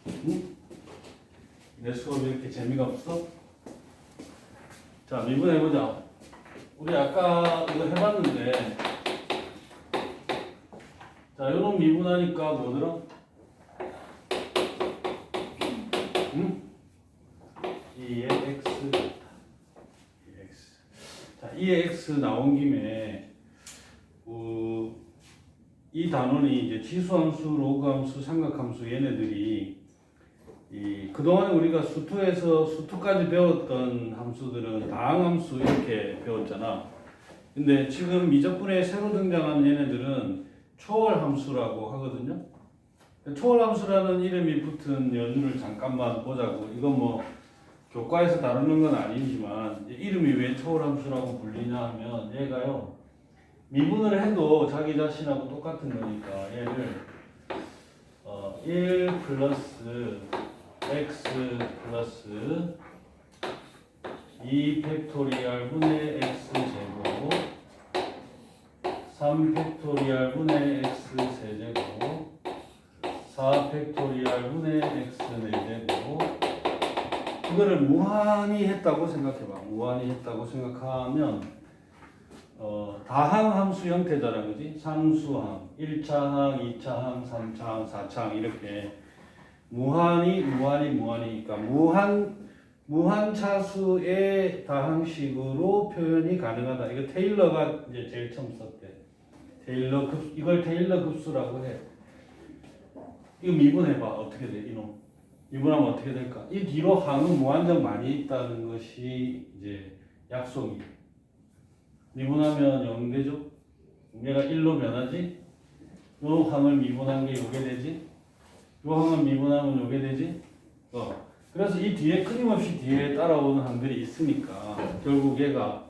응? 내 수업이 이렇게 재미가 없어? 자, 미분해보자. 우리 아까 이거 해봤는데, 자, 요런 미분하니까 뭐더라? 응? 2의 x. 2의 x. 자, 2의 x 나온 김에, 이 단원이 이제 치수함수, 로그함수, 삼각함수 얘네들이 그동안 우리가 수투에서 수투까지 배웠던 함수들은 다항함수 이렇게 배웠잖아. 근데 지금 미적분에 새로 등장하는 얘네들은 초월함수라고 하거든요. 초월함수라는 이름이 붙은 연유를 잠깐만 보자고. 이건 뭐 교과에서 다루는 건 아니지만 이름이 왜 초월함수라고 불리냐 하면 얘가요. 미분을 해도 자기 자신하고 똑같은 거니까 얘를 1 플러스 x 플러스 2 팩토리얼 분의 x 제곱 3 팩토리얼 분의 x 세제곱 4 팩토리얼 분의 x 4제곱 이거를 무한히 했다고 생각해봐. 무한히 했다고 생각하면 다항함수 형태잖아, 그지? 상수항, 1차항, 2차항, 3차항, 4차항 이렇게 무한히, 그러니까 무한 차수의 다항식으로 표현이 가능하다. 이거 테일러가 이제 제일 처음 썼대. 이걸 테일러 급수라고 해. 이거 미분해봐. 어떻게 돼, 이놈? 미분하면 어떻게 될까? 이 뒤로 항은 무한정 많이 있다는 것이 이제 약속이. 미분하면 0 되죠? 얘가 1로 변하지? 요 항을 미분한 게 요게 되지? 요 항을 미분하면 요게 되지? 그래서 이 뒤에 끊임없이 뒤에 따라오는 항들이 있으니까 결국 얘가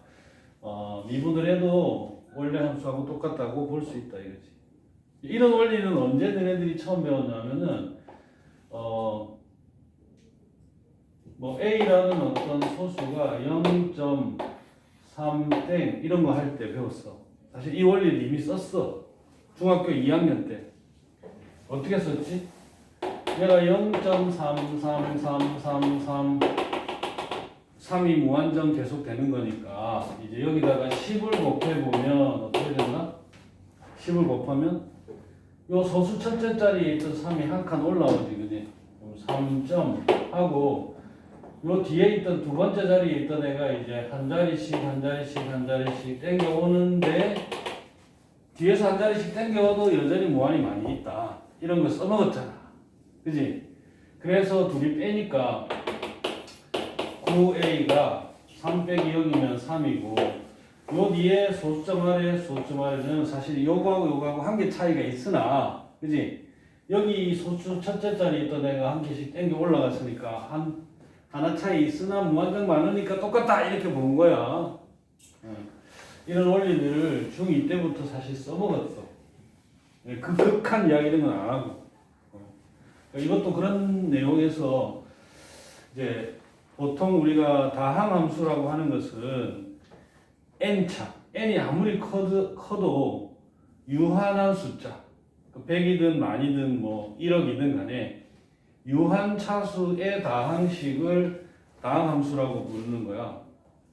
미분을 해도 원래 함수하고 똑같다고 볼 수 있다 이거지. 이런 원리는 언제 너네들이 처음 배웠냐면은 뭐 A라는 어떤 소수가 0.3땡 이런 거 할 때 배웠어. 사실 이 원리를 이미 썼어. 중학교 2학년 때. 어떻게 썼지? 얘가 0.33333 3이 무한정 계속 되는 거니까 이제 여기다가 10을 곱해보면 어떻게 되나? 10을 곱하면 요 소수 첫째 자리에 있던 3이 한 칸 올라오지, 그지? 3점 하고 요 뒤에 있던 두 번째 자리에 있던 애가 이제 한 자리씩 땡겨 오는데 뒤에서 한 자리씩 땡겨와도 여전히 무한히 많이 있다. 이런 거 써먹었잖아. 그지? 그래서 둘이 빼니까 9a가 3 빼기 0이면 3이고 요 뒤에 소수점 아래는 사실 요거하고 한 개 차이가 있으나 그지? 여기 소수 첫째 자리에 있던 애가 한 개씩 땡겨 올라갔으니까 하나 차이 있으나 무한정 많으니까 똑같다 이렇게 본 거야. 이런 원리들을 중2 때부터 사실 써먹었어. 극한 이야기는 안 하고. 이것도 그런 내용에서 이제 보통 우리가 다항함수라고 하는 것은 n차, n이 아무리 커도 유한한 숫자, 100이든 만이든 뭐 1억이든 간에 유한 차수의 다항식을 다항함수라고 부르는 거야.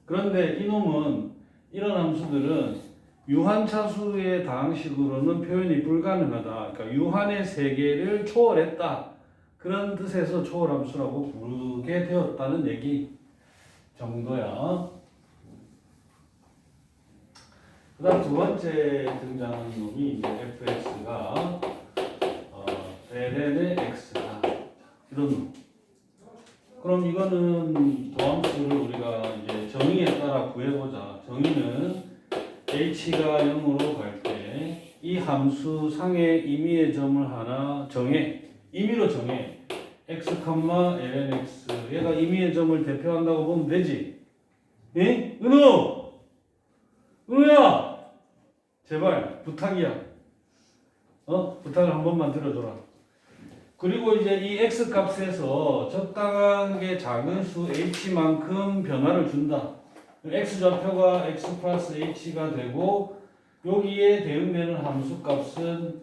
그런데 이놈은 이런 함수들은 유한 차수의 다항식으로는 표현이 불가능하다. 그러니까 유한의 세계를 초월했다. 그런 뜻에서 초월함수라고 부르게 되었다는 얘기 정도야. 그 다음 두 번째 등장하는 놈이 이제 fx가 ln의 x다. 이런 놈. 그럼 이거는 도함수를 우리가 이제 정의에 따라 구해보자. 정의는 h가 0으로 갈 때 이 함수 상의 임의의 점을 하나 정해. 임의로 정해. x, ln x. 얘가 임의의 점을 대표한다고 보면 되지. 예? 은우야! 제발 부탁이야. 부탁을 한 번만 들어줘라. 그리고 이제 이 x 값에서 적당하게 작은 수 h만큼 변화를 준다. x 좌표가 x 플러스 h가 되고 여기에 대응되는 함수 값은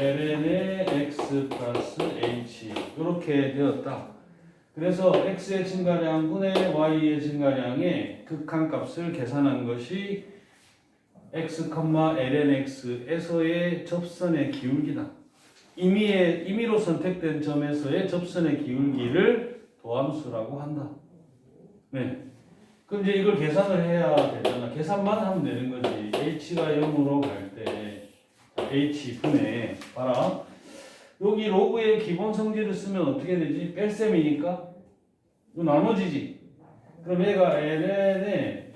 ln의 x 플러스 h 이렇게 되었다. 그래서 x의 증가량분의 y의 증가량의 극한값을 계산한 것이 x, lnx에서의 접선의 기울기다. 임의로 선택된 점에서의 접선의 기울기를 도함수라고 한다. 네. 그럼 이제 이걸 계산을 해야 되잖아. 계산만 하면 되는 거지. h가 0으로 갈 때 h분의 봐라. 여기 로그의 기본 성질을 쓰면 어떻게 되지? 뺄셈이니까 이거 나눠지지. 그럼 얘가 ln의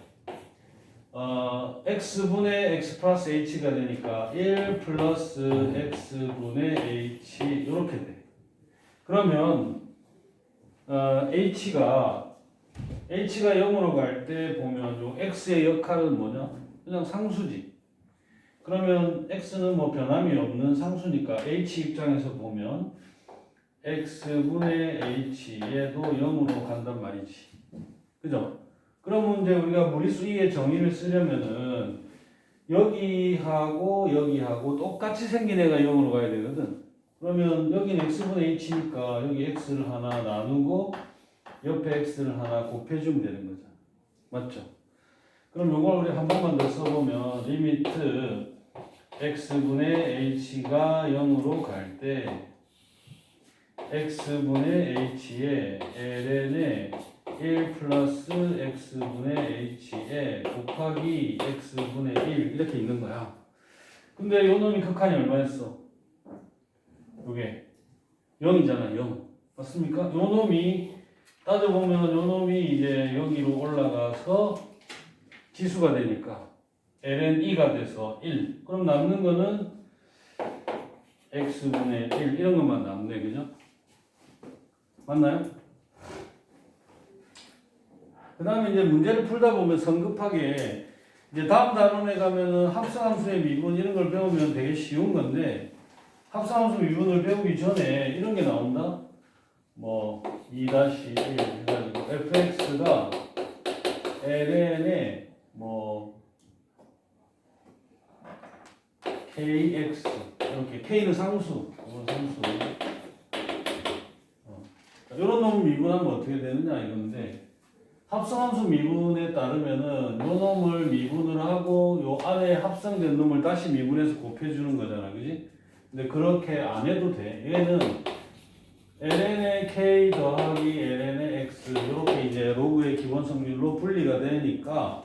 x분의 x 플러스 h가 되니까 1 플러스 x분의 h 이렇게 돼. 그러면 h가 0으로 갈 때 보면 요 x의 역할은 뭐냐? 그냥 상수지. 그러면 x는 뭐 변함이 없는 상수니까 h 입장에서 보면 x분의 h 얘도 0으로 간단 말이지. 그죠? 그러면 이제 우리가 무리수 2의 정의를 쓰려면은 여기하고 똑같이 생긴 애가 0으로 가야 되거든. 그러면 여기는 x분의 h니까 여기 x를 하나 나누고 옆에 x를 하나 곱해주면 되는 거죠. 맞죠? 그럼 이걸 우리 한 번만 더 써보면 리미트 x분의 h가 0으로 갈 때 x분의 h에 ln의 1 플러스 x분의 h에 곱하기 x분의 1 이렇게 있는 거야. 근데 요 놈이 극한이 얼마였어? 요게 0이잖아. 0 맞습니까? 요 놈이 따져보면 요 놈이 이제 여기로 올라가서 지수가 되니까 ln2가 돼서 1. 그럼 남는 거는 x분의 1 이런 것만 남네. 그죠? 맞나요? 그 다음에 이제 문제를 풀다 보면 성급하게 이제 다음 단원에 가면은 합성함수의 미분 이런 걸 배우면 되게 쉬운 건데 합성함수 미분을 배우기 전에 이런 게 나온다. 뭐 2-1 해가지고 fx가 ln의 뭐 kx 이렇게 k는 상수, 이건 상수. 이런 놈 미분하면 어떻게 되느냐 이건데 합성함수 미분에 따르면은 요 놈을 미분을 하고 요 안에 합성된 놈을 다시 미분해서 곱해주는 거잖아, 그지? 근데 그렇게 안 해도 돼. 얘는 ln의 k 더하기 ln의 x 이렇게 이제 로그의 기본 성질로 분리가 되니까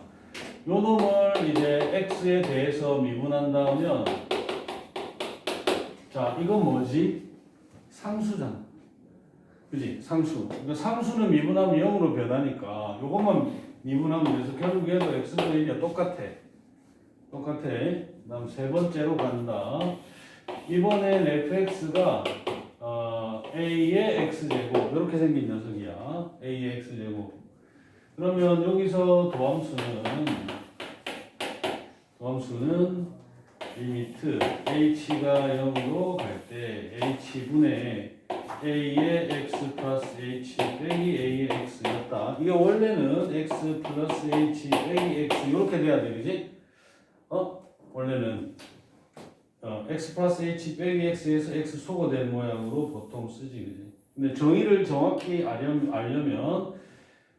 요 놈을 이제 x에 대해서 미분한다면 자 이건 뭐지? 상수잖아. 그지? 상수. 그러니까 상수는 미분하면 0으로 변하니까 요것만 미분하면 돼서 결국 얘도 x분의 1이야. 똑같아. 다음 세 번째로 간다. 이번엔 fx가 a의 x제곱 이렇게 생긴 녀석이야. a의 x제곱. 그러면 여기서 도함수는 리미트 h가 0으로 갈 때 h분의 a의 x 플러스 h 빼기 a의 x였다. 이게 원래는 x 플러스 h 빼기 x 이렇게 돼야 돼, 그지? 원래는 x 플러스 h 빼기 x에서 x 소거된 모양으로 보통 쓰지, 그지? 근데 정의를 정확히 알려면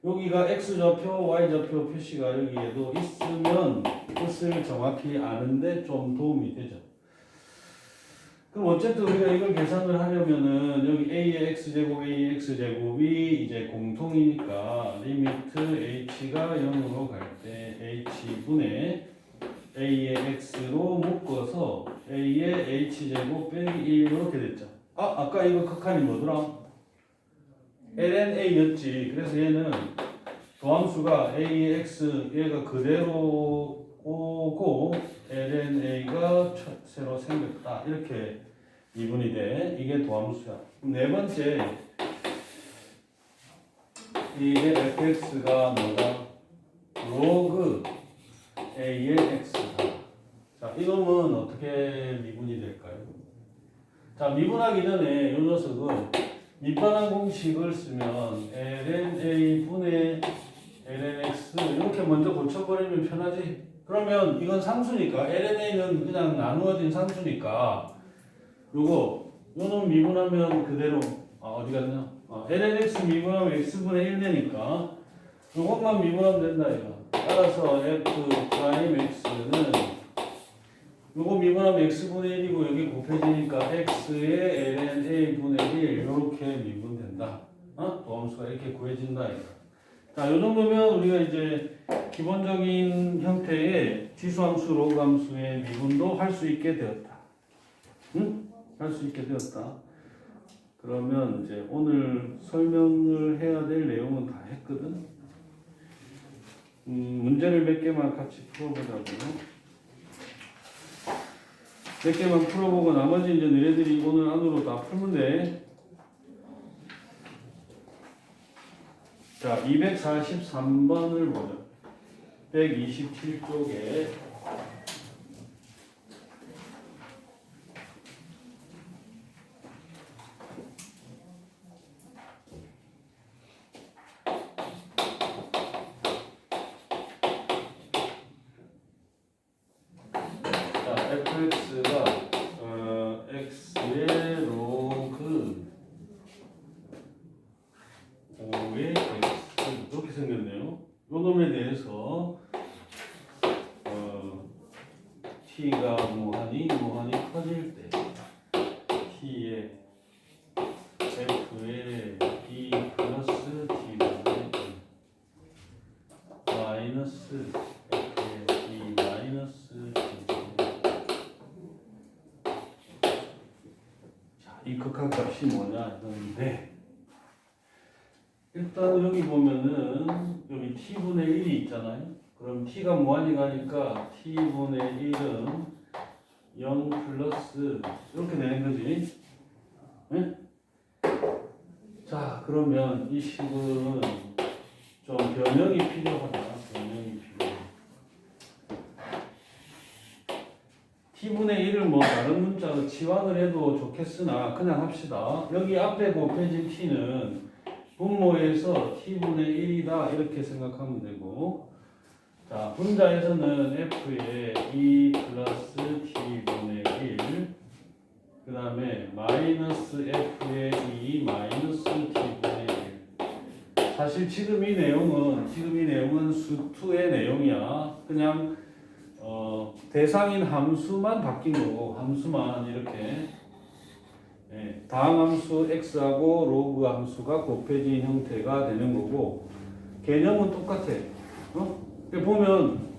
여기가 x좌표, y좌표 표시가 여기에도 있으면 뜻을 정확히 아는데 좀 도움이 되죠. 그럼 어쨌든 우리가 이걸 계산을 하려면은 여기 a의 x제곱, a의 x제곱이 이제 공통이니까 리미트 h가 0으로 갈 때 h분의 a의 x로 묶어서 a의 h제곱 빼기 1 이렇게 됐죠. 아까 이거 극한이 뭐더라? lna였지. 그래서 얘는 도함수가 a의 x 얘가 그대로 오고 lna가 새로 생겼다. 이렇게 미분이 돼. 이게 도함수야. 네 번째 이게 fx가 뭐다? 로그 a의 x다. 자, 이놈은 어떻게 미분이 될까요? 자, 미분하기 전에 이 녀석은 밑반환 공식을 쓰면 ln a분의 ln x 이렇게 먼저 고쳐버리면 편하지. 그러면 이건 상수니까 ln a는 그냥 나누어진 상수니까 요놈 미분하면 그대로 어디 갔냐? lnx 미분하면 x분의 1 되니까 요것만 미분하면 된다 이거. 따라서 f 프라임 x는 요거 미분하면 x분의 1이고 여기 곱해지니까 x의 ln a분의 1 이렇게 미분된다. 도함수가 이렇게 구해진다 이거. 자, 요 정도면 우리가 이제 기본적인 형태의 지수함수, 로그함수의 미분도 할 수 있게 되었다. 응? 할 수 있게 되었다. 그러면 이제 오늘 설명을 해야 될 내용은 다 했거든. 문제를 몇 개만 같이 풀어보자고요. 몇 개만 풀어보고 나머지 이제 너희들이 오늘 안으로 다 풀면 돼. 자, 243번을 보자. 127쪽에 fx가 x의 로그 5의 x 이렇게 생겼네요. 요 놈에 대해서 t가 무한히 커질 때 t의 f의 b 플러스 t분의 마이너스 f의 b 마이너스 t. 이 극한값이 뭐냐 이건데, 일단 여기 보면은 여기 t분의 1이 있잖아요. 그럼 t가 무한히 가니까 t분의 1은 0 플러스 이렇게 되는 거지. 네? 자, 그러면 이 식은 좀 변형이 필요하다. 변형이 필요해. t분의 1을 뭐 다른 문자로 치환을 해도 좋겠으나 그냥 합시다. 여기 앞에 곱해진 t는 분모에서 t분의 1이다 이렇게 생각하면 되고, 자, 분자에서는 f의 2 플러스 t분의 1, 그 다음에 마이너스 f의 2 마이너스 t분의 1. 사실 지금 이 내용은 수2의 내용이야. 그냥 대상인 함수만 바뀐 거고, 함수만 이렇게 다항함수 x하고 로그 함수가 곱해진 형태가 되는 거고, 개념은 똑같아. 보면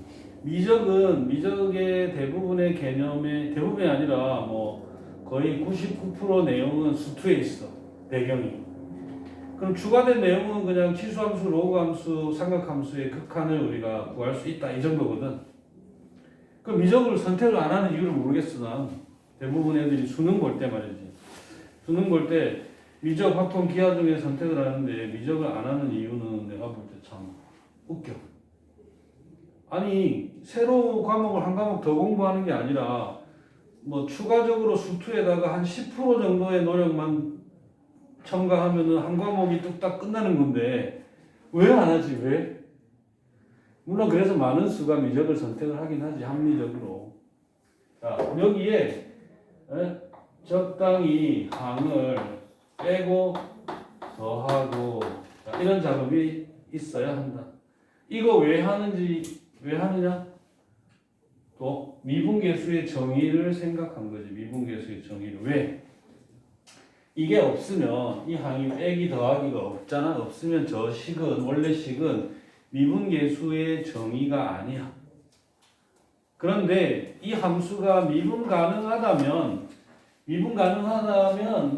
미적의 대부분의 대부분이 아니라 뭐 거의 99% 내용은 수2에 있어. 배경이. 그럼 추가된 내용은 그냥 치수함수, 로그함수, 삼각함수의 극한을 우리가 구할 수 있다 이 정도거든. 그럼 미적을 선택을 안 하는 이유를 모르겠어. 난 대부분 애들이 수능 볼 때 말이지. 수능 볼 때 미적, 확통, 기하 중에 선택을 하는데 미적을 안 하는 이유는 내가 볼 때 참 웃겨. 아니, 새로운 과목을 한 과목 더 공부하는 게 아니라 뭐 추가적으로 수2에다가 한 10% 정도의 노력만 첨가하면은 한 과목이 뚝딱 끝나는 건데 왜 안 하지? 왜? 물론 그래서 많은 수가 미적을 선택을 하긴 하지, 합리적으로. 자, 여기에 적당히 항을 빼고 더하고, 자, 이런 작업이 있어야 한다. 이거 왜 하느냐? 또 미분계수의 정의를 생각한 거지. 미분계수의 정의를. 왜? 이게 없으면 이 항이 빼기 더하기가 없잖아. 없으면 저 식은, 원래 식은 미분계수의 정의가 아니야. 그런데 이 함수가 미분 가능하다면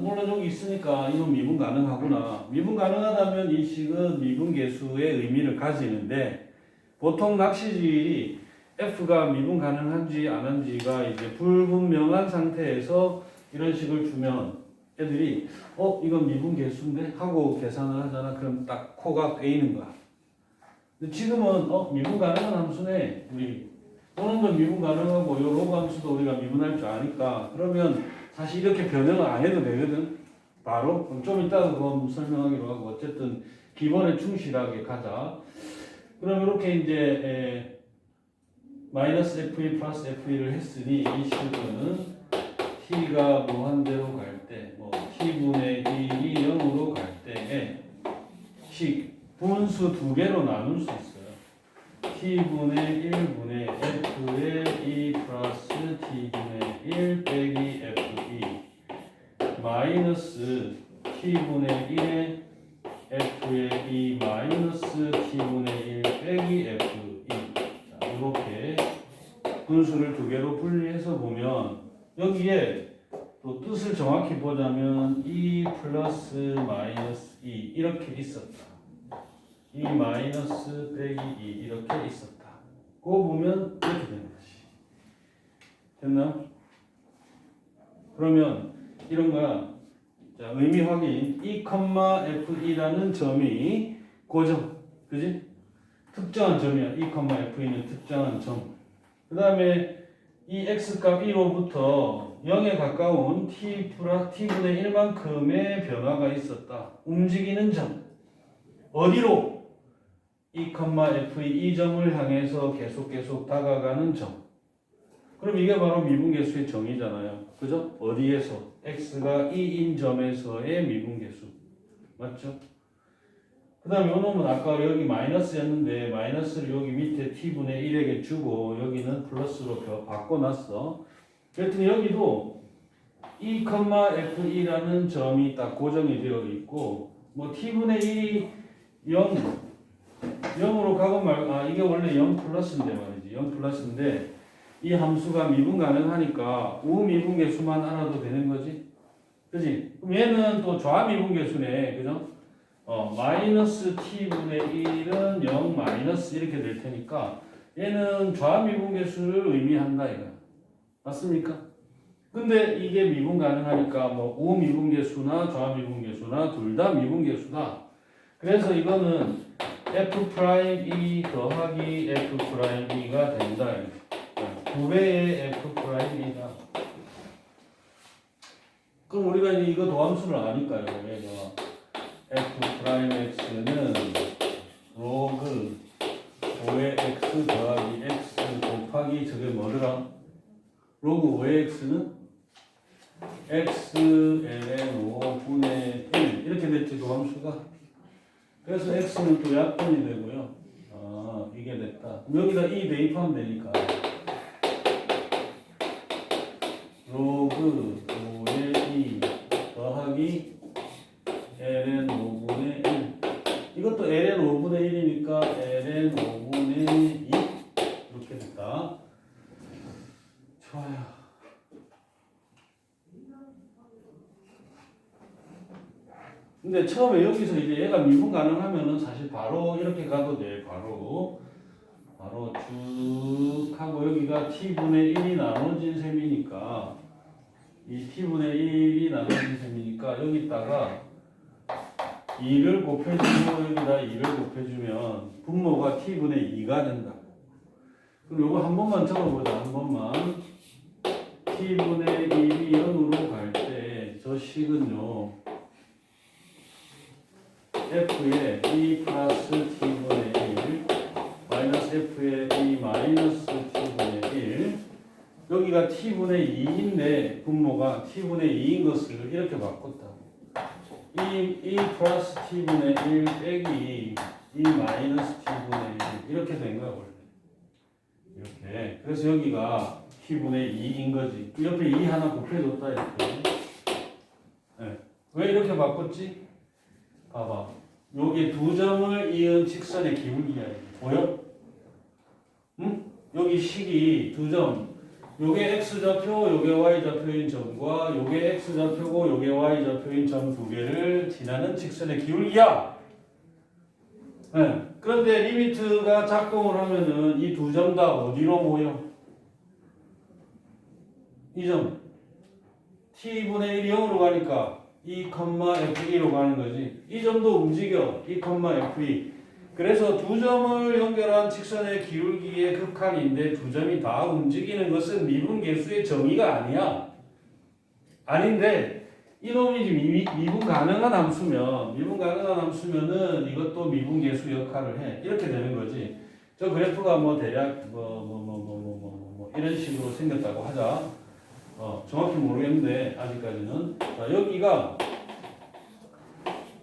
물론 여기 있으니까 이건 미분 가능하구나. 미분 가능하다면 이 식은 미분계수의 의미를 가지는데, 보통 낚시질이 f가 미분 가능한지 안 한지가 이제 불분명한 상태에서 이런 식을 주면 애들이 이건 미분계수인데 하고 계산을 하잖아. 그럼 딱 코가 베이는 거야. 근데 지금은 미분 가능한 함수네. 우리 또는도 미분 가능하고 요 로그 함수도 우리가 미분할 줄 아니까, 그러면 사실 이렇게 변형을 안 해도 되거든. 바로 그럼 좀 이따가 그건 설명하기로 하고, 어쨌든 기본에 충실하게 가자. 그럼 이렇게 이제 마이너스 f1 플러스 f1을 했으니 이 식은 t가 무한대로 갈 때, 뭐 t분의 1이 0으로 갈 때에 분수 두 개로 나눌 수 있어요. t분의 1분의 f의 2 플러스 t분의 1 빼기 f2 마이너스 t분의 1의 f의 2 마이너스 t분의 1 빼기 f2. 자, 이렇게 분수를 두 개로 분리해서 보면 여기에 또 뜻을 정확히 보자면 2 플러스 마이너스 2 이렇게 있었다. 2 마이너스 빼기 2 이렇게 있었다. 그거 보면 이렇게 되는 것이. 됐나? 그러면 이런 거야. 자, 의미 확인. 2,F2라는 점이 고점. 그지? 특정한 점이야. 2,F2는 특정한 점. 그 다음에 이 x값 1로부터 0에 가까운 t분의 1만큼의 변화가 있었다. 움직이는 점. 어디로? 2,F의 이 점을 향해서 계속 다가가는 점. 그럼 이게 바로 미분계수의 정의잖아요. 그죠? 어디에서? x가 2인 점에서의 미분계수. 맞죠? 그 다음에 요 놈은 아까 여기 마이너스였는데 마이너스를 여기 밑에 t분의 1에게 주고 여기는 플러스로 바꿔놨어. 그랬더니 여기도 2,f2라는 점이 딱 고정이 되어 있고 뭐 t분의 1이 0으로 가고 이게 원래 0 플러스인데 말이지. 0 플러스인데 이 함수가 미분 가능하니까 우미분계수만 알아도 되는 거지. 그지? 그럼 얘는 또 좌미분계수네. 그죠? 마이너스 t분의 1은 0 마이너스 이렇게 될 테니까 얘는 좌미분계수를 의미한다 이거. 맞습니까? 근데 이게 미분 가능하니까 뭐 우미분계수나 좌미분계수나 둘 다 미분계수다. 그래서 이거는 f'2 더하기 f'2가 된다. 9배의 f'2다. 그럼 우리가 이제 이거 도함수를 아니까 이거 f'x는 로그 5의 x 더하기 x 곱하기 저게 뭐더라? 로그 5의 x는 xln 5분의 1 이렇게 됐지 도함수가. 그래서 x는 또 약분이 되고요. 이게 됐다. 여기다 2 대입하면 되니까 로그 5의 2 더하기 ln 5분의 1 이것도 ln 5분의 1이니까 ln 5분의 2 이렇게 됐다. 좋아요. 근데 처음에 여기서 이제 얘가 미분 가능하면은 사실 바로 이렇게 가도 돼. 바로 쭉 하고 여기가 t분의 1이 나눠진 셈이니까 이 t분의 1이 나눠진 셈이니까 여기다가 2를 곱해주고 여기다 2를 곱해주면 분모가 t분의 2가 된다. 그럼 요거 한 번만 적어보자. 한 번만. t분의 1이 0으로 갈 때 저 식은요. f의 2 플러스 t분의 1 마이너스 f의 2 마이너스 t분의 1 여기가 t분의 2인데 분모가 t분의 2인 것을 이렇게 바꿨다고. 2 플러스 t분의 1 빼기 2 마이너스 t분의 1 이렇게 된 거야 원래. 이렇게. 그래서 여기가 t분의 2인 거지. 옆에 2 하나 곱해줬다 이렇게. 네. 왜 이렇게 바꿨지? 봐봐. 여기 두 점을 이은 직선의 기울기야. 보여? 응? 여기 식이 두 점. 요게 x좌표, 요게 y좌표인 점과 요게 x좌표고 요게 y좌표인 점 두 개를 지나는 직선의 기울기야. 네. 그런데 리미트가 작동을 하면은 이 두 점 다 어디로 모여? 이 점. t분의 1이 0으로 가니까 2,f2로 가는 거지. 이 점도 움직여. 2,f2. 그래서 두 점을 연결한 직선의 기울기의 극한인데 두 점이 다 움직이는 것은 미분계수의 정의가 아니야. 아닌데 이놈이 미분 가능한 함수면은 이것도 미분계수 역할을 해. 이렇게 되는 거지. 저 그래프가 뭐 대략 이런 식으로 생겼다고 하자. 정확히 모르겠는데 아직까지는. 자, 여기가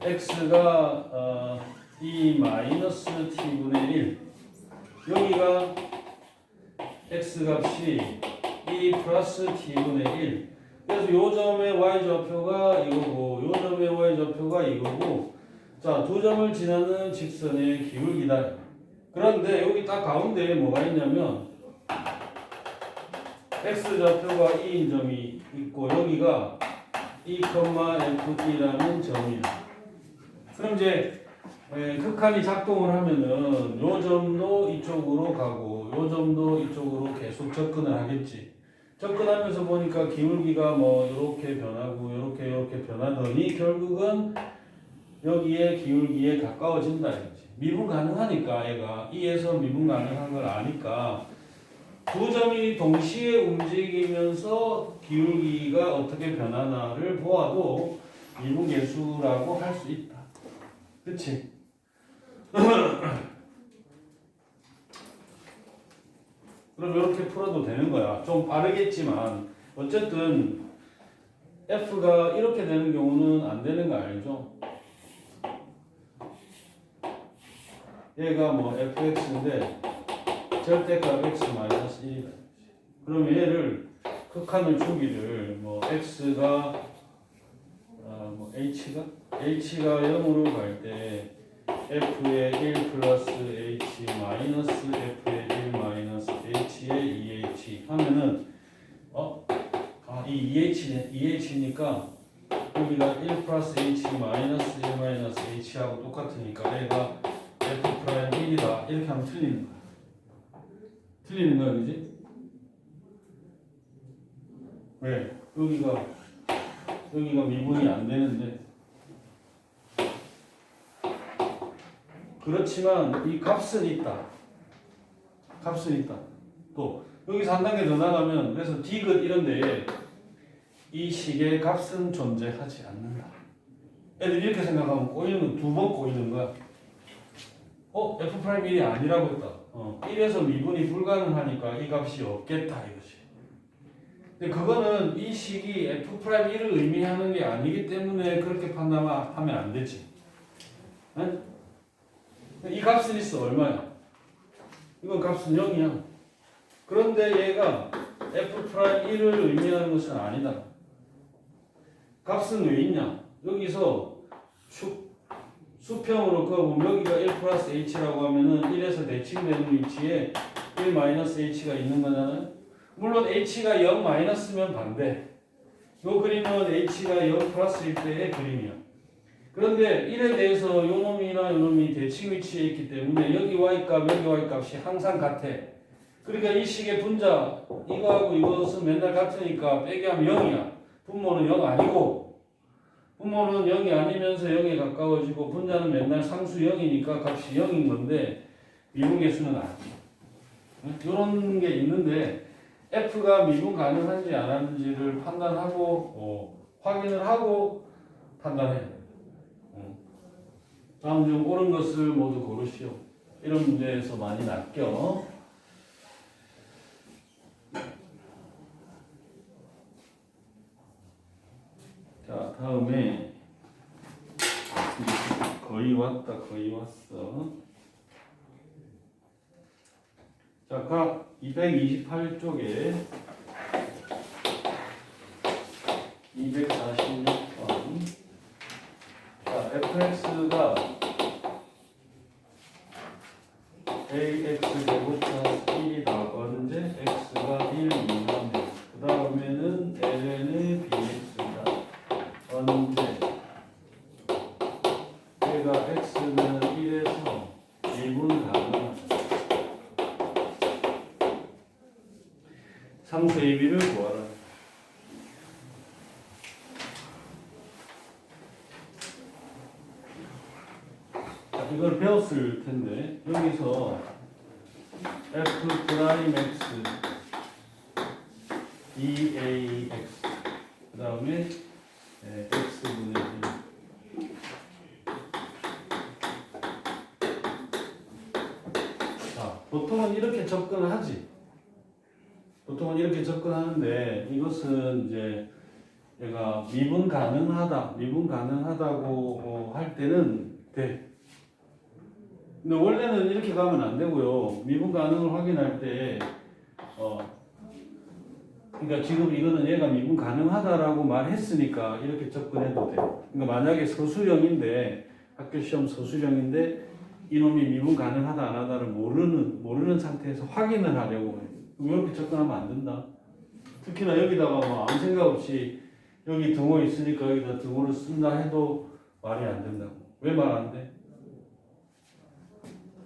x가 2 마이너스 t분의 1, 여기가 x 값이 2 플러스 t분의 1. 그래서 요 점의 y좌표가 이거고 요 점의 y좌표가 이거고, 자, 두 점을 지나는 직선의 기울기다. 그런데 여기 딱 가운데에 뭐가 있냐면 x좌표가 2인 점이 있고 여기가 2,f2라는 점이야. 그럼 이제 극한이 작동을 하면은 요 점도 이쪽으로 가고 요 점도 이쪽으로 계속 접근을 하겠지. 접근하면서 보니까 기울기가 뭐 이렇게 변하고 이렇게 변하더니 결국은 여기에 기울기에 가까워진다 이거지. 미분 가능하니까 얘가 2에서 미분 가능한 걸 아니까 두 점이 동시에 움직이면서 기울기가 어떻게 변하나를 보아도 미분계수라고 할 수 있다. 그치? 그럼 이렇게 풀어도 되는 거야. 좀 빠르겠지만 어쨌든 F가 이렇게 되는 경우는 안 되는 거 알죠? 얘가 뭐 fx인데 절대값 x-1이다. 그럼 얘를 극한을 주기를 뭐 x가 뭐 h가 0으로 갈 때 f의 1 플러스 h 마이너스 f의 1 마이너스 h의 2h 하면은 이 2h니까 여기가 1 플러스 h 마이너스 1 마이너스 h하고 똑같으니까 얘가 f 프라임 1이다 이렇게 하면 틀리는 거야. 틀리는 거야, 그지? 왜? 여기가 미분이 안 되는데. 그렇지만 이 값은 있다. 값은 있다. 또 여기서 한 단계 더 나가면 그래서 디귿 이런데 이 식의 값은 존재하지 않는다. 애들이 이렇게 생각하면 꼬이는 건 두 번 꼬이는 거야. f'1이 아니라고 했다. 1에서 미분이 불가능하니까 이 값이 없겠다 이거지. 근데 그거는 이 식이 f'1을 의미하는 게 아니기 때문에 그렇게 판단하면 안 되지. 네? 이 값은 있어. 얼마야? 이건 값은 0이야. 그런데 얘가 f'1을 의미하는 것은 아니다. 값은 왜 있냐? 여기서 수평으로 그어보면 여기가 1 플러스 h라고 하면은 1에서 대칭되는 위치에 1 마이너스 h가 있는 거잖아요. 물론 h가 0 마이너스면 반대. 요 그림은 h가 0 플러스일 때의 그림이야. 그런데 1에 대해서 요 놈이나 요 놈이 대칭 위치에 있기 때문에 여기 y값, 여기 y값이 항상 같아. 그러니까 이 식의 분자, 이거하고 이것은 맨날 같으니까 빼기 하면 0이야. 분모는 0 아니고, 분모는 0이 아니면서 0에 가까워지고, 분자는 맨날 상수 0이니까 값이 0인 건데, 미분계수는 아니야. 이런 게 있는데, F가 미분 가능한지 안 하는지를 판단하고, 확인을 하고 판단해야 돼. 다음 중 옳은 것을 모두 고르시오. 이런 문제에서 많이 낚여. 자, 다음에 거의 왔다, 거의 왔어. 자, 각 228쪽에 246번. 자, fx가 ax 제곱 플러스 1이다. 언제 x가 1 미만에. 그 다음에는 ln의 bx다. 언제 얘가 x는 1에서 미분 가능하다. 상수 AB를 구하라. 자, 이걸 배웠을 텐데 여기서 f 프라임 x 2ax 그 다음에 x분의 1. 자, 보통은 이렇게 접근을 하지. 보통은 보면 이렇게 접근하는데 이것은 이제 얘가 미분 가능하다고 할 때는 돼. 근데 원래는 이렇게 가면 안 되고요. 미분 가능을 확인할 때 그러니까 지금 이거는 얘가 미분 가능하다라고 말했으니까 이렇게 접근해도 돼. 그러니까 만약에 서술형인데 학교 시험 서술형인데 이놈이 미분 가능하다 안 하다를 모르는 상태에서 확인을 하려고 해. 이렇게 접근하면 안 된다. 특히나 여기다가 뭐 아무 생각 없이 여기 등호 있으니까 여기다 등호를 쓴다 해도 말이 안 된다고. 왜 말 안 돼?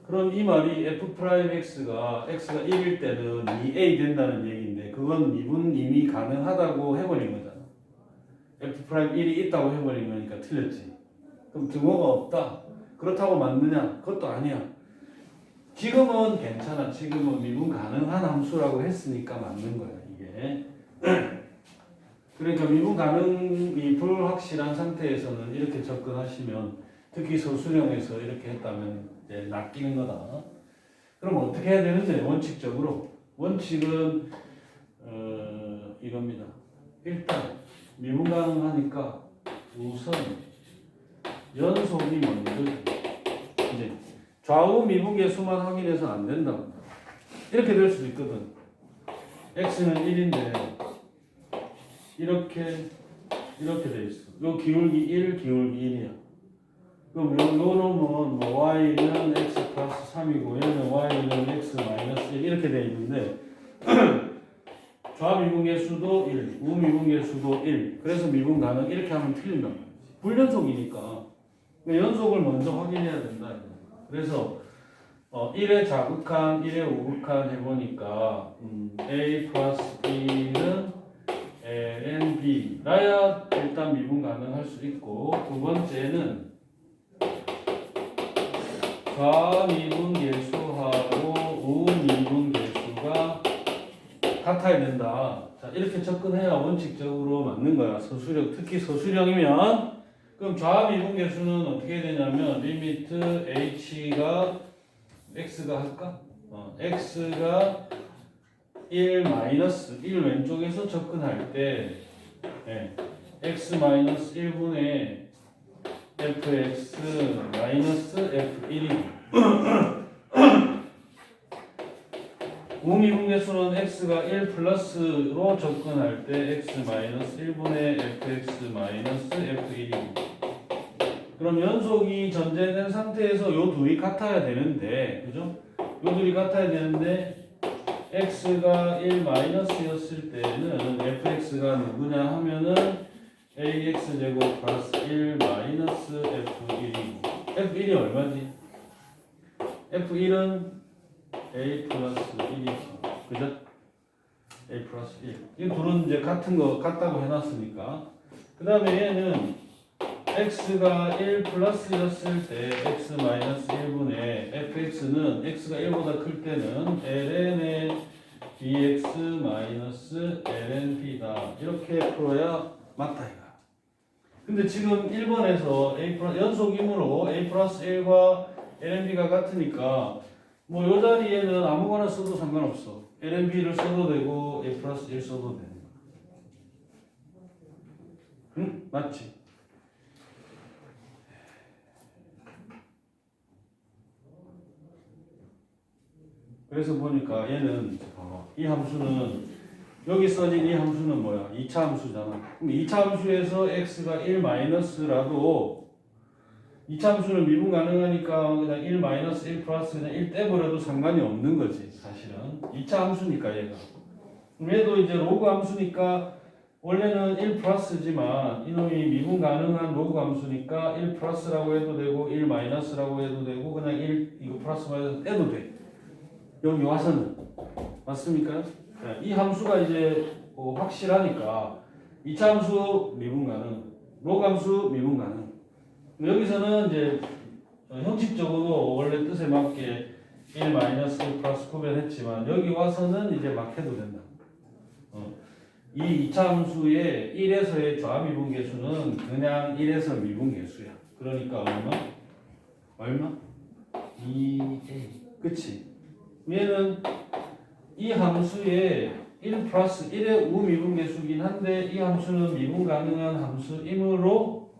그럼 이 말이 f'x가 1일 때는 2a 된다는 얘기인데 그건 미분 이미 가능하다고 해버린 거잖아. f'1이 있다고 해버린 거니까 틀렸지. 그럼 등호가 없다. 그렇다고 맞느냐? 그것도 아니야. 지금은 괜찮아. 지금은 미분 가능한 함수라고 했으니까 맞는 거야 이게. 그러니까 미분 가능이 불확실한 상태에서는 이렇게 접근하시면 특히 서술형에서 이렇게 했다면 이제 낚이는 거다. 그럼 어떻게 해야 되는지 원칙적으로 원칙은 이겁니다. 일단 미분 가능하니까 우선 연속이 먼저지. 이제 좌우 미분계수만 확인해서 안 된다고. 이렇게 될 수도 있거든. x는 1인데 이렇게 돼 있어. 요 기울기 1, 기울기 1이야. 그럼 요 놈은 뭐 y는 x 플러스 3이고 얘는 y는 x 마이너스 1 이렇게 돼 있는데 좌미분계수도 1, 우미분계수도 1. 그래서 미분 가능 이렇게 하면 틀린단 말이지. 불연속이니까 연속을 먼저 확인해야 된다. 그래서 1의 자극한, 1의 우극한 해보니까 a 플러스 b는 ln b 라야 일단 미분 가능할 수 있고 두 번째는 좌미분계수하고 우미분계수가 같아야 된다. 자, 이렇게 접근해야 원칙적으로 맞는 거야. 서술형, 특히 서술형이면 그럼 좌미분계수는 어떻게 되냐면 리미트 h가 x가 할까? x가 1 마이너스 1 왼쪽에서 접근할 때 x 마이너스 1분의 fx 마이너스 f1이 우미분계수는 x가 1 플러스로 접근할 때 x 마이너스 1분의 fx 마이너스 f1이고 그럼 연속이 전제된 상태에서 요 둘이 같아야 되는데 그죠? 요 둘이 같아야 되는데 x가 1 마이너스였을 때는 fx가 누구냐 하면은 ax 제곱 플러스 1 마이너스 f1이고 f1이 얼마지? f1은 a 플러스 1이죠. 그죠? a 플러스 1. 이 둘은 이제 같다고 해놨으니까. 그 다음에 얘는 x가 1 플러스였을 때 x 마이너스 1분의 fx는 x가 1보다 클 때는 ln의 bx 마이너스 ln b다. 이렇게 풀어야 맞다 이거. 근데 지금 1번에서 연속이므로 a 플러스 1과 ln b가 같으니까 뭐 요 자리에는 아무거나 써도 상관없어. ln b를 써도 되고 a 플러스 1 써도 되는 거야. 응? 맞지? 그래서 보니까 얘는 이 함수는 여기 써진 이 함수는 뭐야? 2차 함수잖아. 그럼 2차 함수에서 x가 1 마이너스라도 2차 함수는 미분 가능하니까 그냥 1 마이너스 1 플러스 그냥 1 떼버려도 상관이 없는 거지 사실은. 2차 함수니까 얘가. 얘도 이제 로그 함수니까 원래는 1 플러스지만 이놈이 미분 가능한 로그 함수니까 1 플러스라고 해도 되고 1 마이너스라고 해도 되고 그냥 1 이거 플러스 마이너스 떼도 돼. 여기 와서는 맞습니까? 이 함수가 이제 확실하니까 2차 함수 미분 가능, 로그 함수 미분 가능. 여기서는 이제 형식적으로 원래 뜻에 맞게 1 마이너스 1 플러스 구별했지만 여기 와서는 이제 막 해도 된다. 이 2차 함수의 1에서의 좌미분계수는 그냥 1에서 미분계수야. 그러니까 얼마? 2a. 그치? 얘는 이 함수의 1 플러스 1의 우미분계수긴 한데 이 함수는 미분 가능한 함수이므로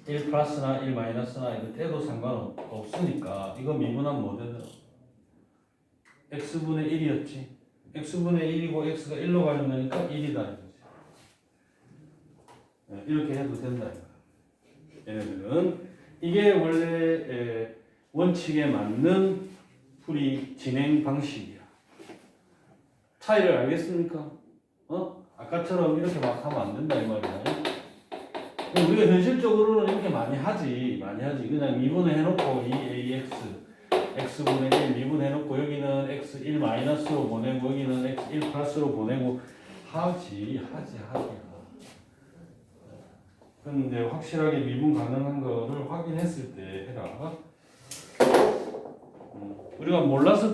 1 플러스나 1 마이너스나 이거 떼도 상관없으니까 이거 미분하면 뭐 되더라? x분의 1이었지. x분의 1이고 x가 1로 가는 거니까 1이다 이거지. 이렇게 해도 된다 이거야. 얘네들은 이게 원래 원칙에 맞는 풀이 진행 방식이야. 차이를 알겠습니까? 아까처럼 이렇게 막 하면 안 된다 이 말이야. 우리가 현실적으로는 이렇게 많이 하지. 그냥 미분을 해놓고 이 ax x분의 1 미분해놓고 여기는 x 1 마이너스로 보내고 여기는 x 1 플러스로 보내고 하지. 근데 확실하게 미분 가능한 거를 확인했을 때 해라. 우리가 몰라서